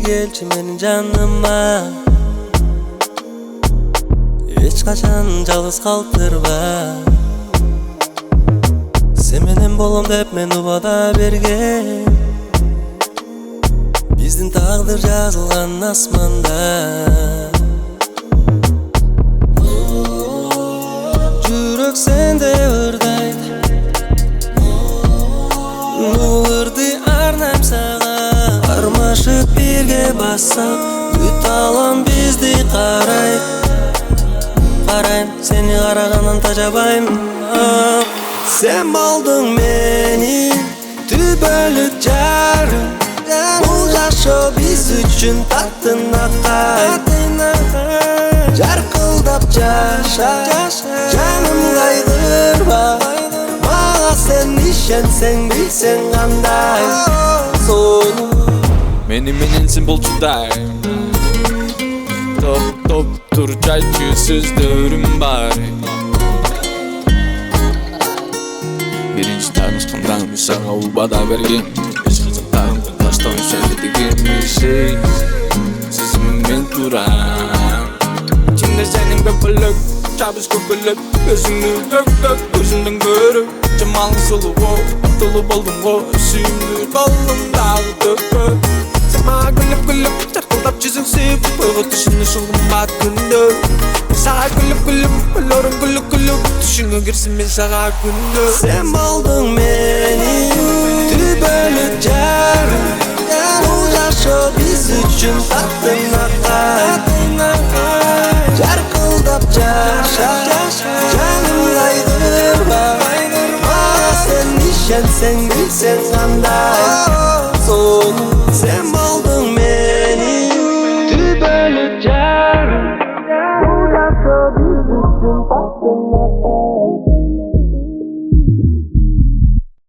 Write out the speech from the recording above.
gelçi menin janıma. Hiç kaçan жалгыз kалтырба. Sen menen bolom dep men ubada bergen. Bizdin taqdir жазылган asmanda. Жүрөк сенде ырдайт, ырды арнам сага. Кармашып бирге бассак, бүт алам бизди карайт. Карайм, сени карагандан тажабайм. Sen болдуң менин түбөлүк жарым. Бул жашоо биз үчүн таттынакай. Жаркылдап жаша, жаным кайгырба. Мага сен ишенсең билсең кандай сонун. Менен сен болчудай. Топ турчайчы сөздөрүм бар. Биринчи таанышканда сага убада бергем. Эч качан тагын таштан сени деген мишей. Сезиммен турам. İçimde senin köpülük, çabız köpülük. Gözünü dök, gözünden görüp. Cemalın sulu o, atılıp oldum o. Süyümlü balım dağı dökü. Sen bana gülüp, çarkıldap çizin sevip. Öğüt dışını şulum bak gündür. Sağa gülüp, ölürüm gülüp. Düşüne girsin ben sağa gündür. Sen болдуң менин түбөлүк жарым. Бул жашоо биз үчүн таттынакай. Жаркылдап жаша, жаным кайгырба. Мага сен ишенсең билсең кандай сонун.